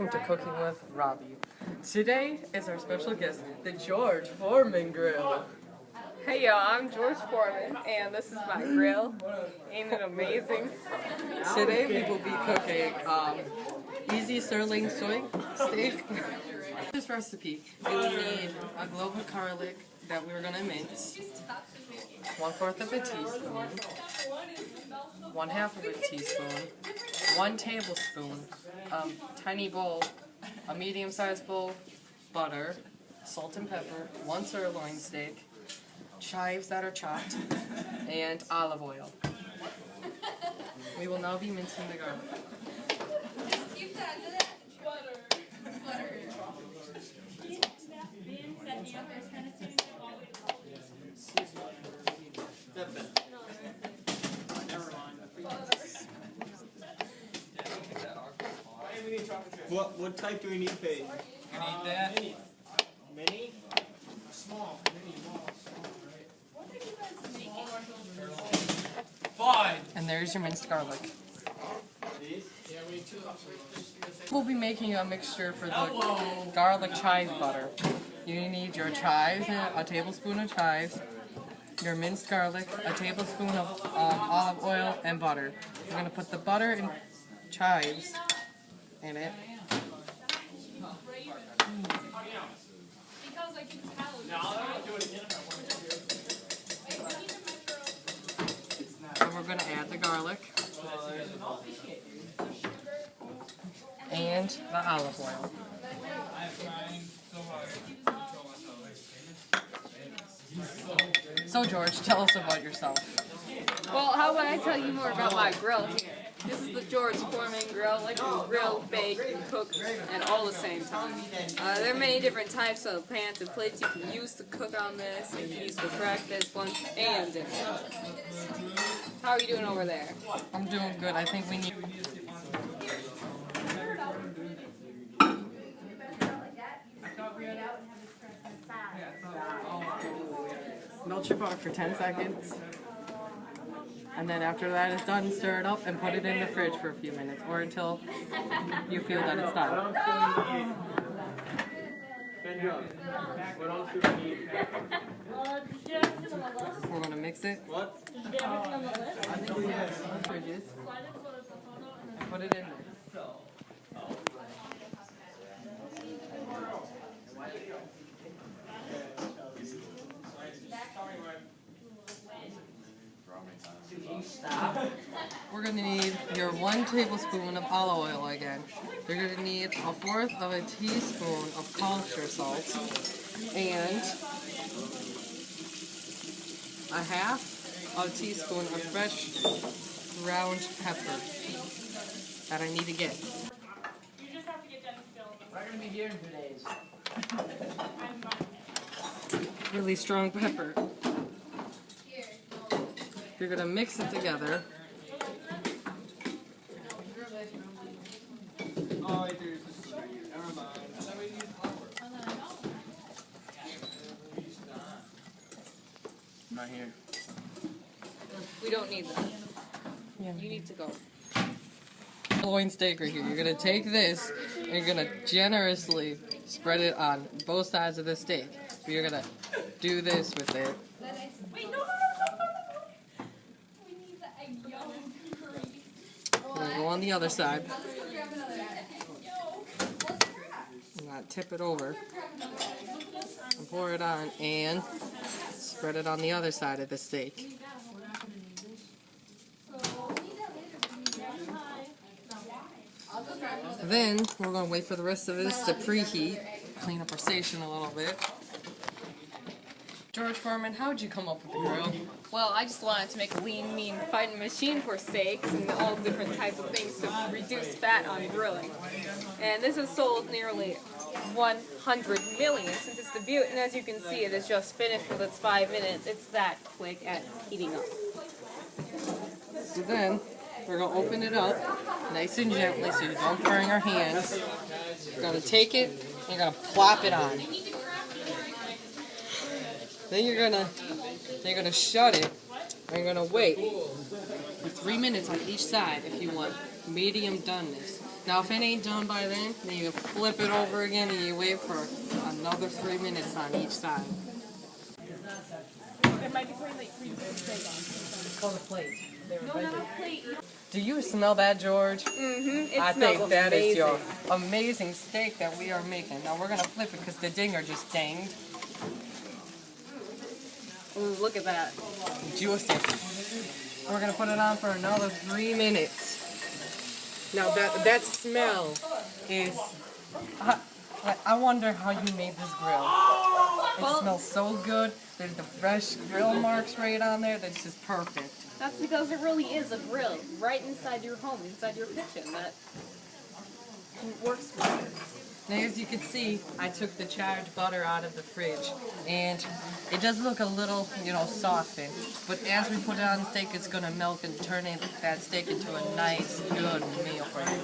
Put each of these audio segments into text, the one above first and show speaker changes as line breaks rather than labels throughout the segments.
welcome to Cooking with Robbie. Today is our special guest, the George Foreman Grill.
Hey y'all, I'm George Foreman, and this is my grill. Ain't it amazing?
Today we will be cooking easy sirloin steak. This recipe, you will need a clove of garlic that we're going to mince, 1/4 of a teaspoon, 1/2 of a teaspoon, 1 tablespoon, tiny bowl, a medium-sized bowl, butter, salt and pepper, 1 sirloin steak, chives that are chopped, and olive oil. We will now be mincing the garlic.
What type do we need, Paige?
You need that?
Mini?
Small. Fine.
And there's your minced garlic.
These?
We'll be making a mixture for the garlic chive butter. You need your chives, a tablespoon of chives, your minced garlic, a tablespoon of olive oil, and butter. We're going to put the butter and chives in it. And we're going to add the garlic and the olive oil. So George, tell us about yourself.
Well, how about I tell you more about my grill here? This is the George Foreman grill, like you grill, bake, and cook, and all at the same time. There are many different types of pans and plates you can use to cook on this. You can use for breakfast, lunch, and dinner. How are you doing over there?
I'm doing good. I think we need... Melt your butter for 10 seconds. And then after that is done, stir it up and put it in the fridge for a few minutes or until you feel that it's done.
What else do we need?
We're going to mix it.
What?
Fridges. Put it in there. We're going to need your 1 tablespoon of olive oil again. You're going to need 1/4 of a teaspoon of kosher salt and 1/2 of a teaspoon of fresh ground pepper that I need to get.
We're going to be here in 2 days.
Really strong pepper. You're going to mix it together.
Oh, wait, there's this is right here. Never mind.
Not here.
We don't need that.
Yeah.
You need to go.
Sirloin steak right here. You're going to take this and you're going to generously spread it on both sides of the steak. So you're going to do this with it. We'll go on the other side. I'm going to tip it over and pour it on and spread it on the other side of the steak. Then we're going to wait for the rest of this to preheat, clean up our station a little bit. George Foreman, how'd you come up with the grill?
Well, I just wanted to make a lean, mean fighting machine for steaks and all different types of things to reduce fat on grilling. And this has sold nearly 100 million since its debut, and as you can see, it is just finished with its 5 minutes. It's that quick at heating up.
So then, we're going to open it up nice and gently so you don't burn your hands. You're going to take it and you're going to plop it on. Then you're gonna shut it and you're gonna wait for 3 minutes on each side if you want medium doneness. Now, if it ain't done by then you flip it over again and you wait for another 3 minutes on each side.
It might be pretty late for you to put steak on.
It's called a plate.
No, not a plate.
Do you smell that, George?
Mm-hmm.
I think that is your amazing steak that we are making. Now we're gonna flip it because the dinger just dinged.
Ooh, look at that.
Juicy. We're gonna put it on for another 3 minutes. Now that smell is. I wonder how you made this grill. It smells so good. There's the fresh grill marks right on there. That's just perfect.
That's because it really is a grill right inside your home, inside your kitchen. That works for you.
Now, as you can see, I took the charred butter out of the fridge, and it does look a little, softened. But as we put it on the steak, it's gonna melt and turn that steak into a nice, good meal for you.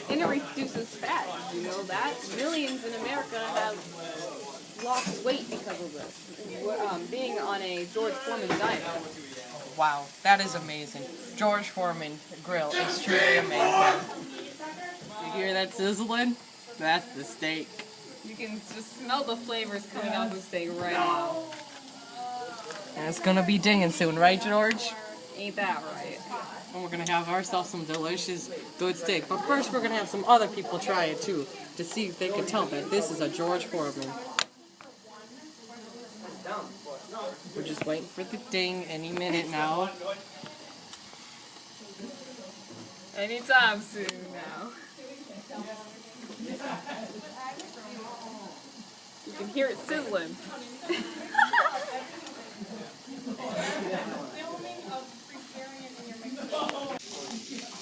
And it reduces fat. You know that? Millions in America have lost weight because of this. Being on a George Foreman diet.
Wow, that is amazing. George Foreman grill is truly amazing. You hear that sizzling? That's the steak.
You can just smell the flavors coming out of the steak right now.
And it's gonna be dinging soon, right, George?
Ain't that right?
And we're gonna have ourselves some delicious, good steak. But first, we're gonna have some other people try it too, to see if they can tell that this is a George Foreman. We're just waiting for the ding any minute now.
Anytime soon now. You can hear it sizzling.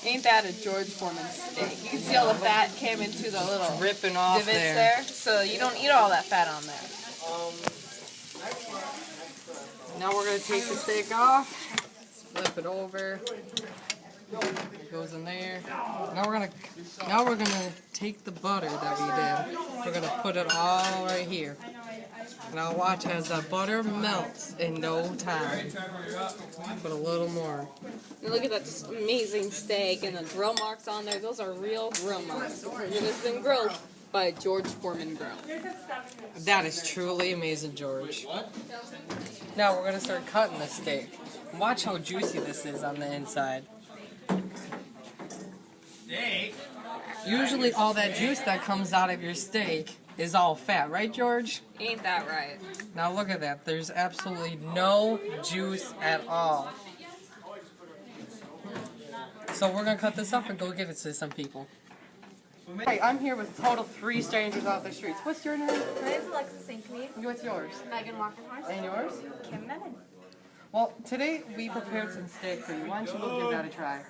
Ain't that a George Foreman steak? You can see all the fat came into the little
Ripping off
divots
there.
there. So you don't eat all that fat on there.
Now we're gonna take the steak off, flip it over. It goes in there. Now we're gonna take the butter that we did. We're gonna put it all right here. Now watch as the butter melts in no time. Put a little more.
And look at that just amazing steak and the grill marks on there. Those are real grill marks. It has been grilled by George Foreman Grill.
That is truly amazing, George. Now we're gonna start cutting the steak. Watch how juicy this is on the inside.
Steak?
Usually all that juice that comes out of your steak is all fat, right, George?
Ain't that right?
Now look at that. There's absolutely no juice at all. So we're gonna cut this up and go give it to some people. Hey, I'm here with total 3 strangers off the streets. What's your name?
My name's Alexis St. Cleeve.
What's yours?
Megan Walkenhorst.
And yours?
Kim Menon.
Well, today we prepared some steak for you. Why don't you go give that a try?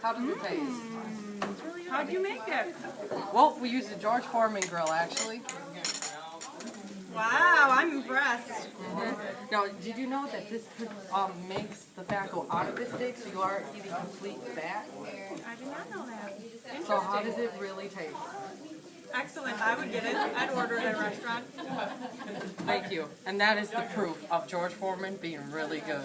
How does it taste?
How'd you make it?
Well, we used a George Foreman grill, actually.
Wow, I'm impressed.
Now, did you know that this makes the fat go out of the steak, so you are eating complete fat?
I did not know that.
So how does it really taste?
Excellent. I would get it. I'd order it at a restaurant.
Thank you. And that is the proof of George Foreman being really good.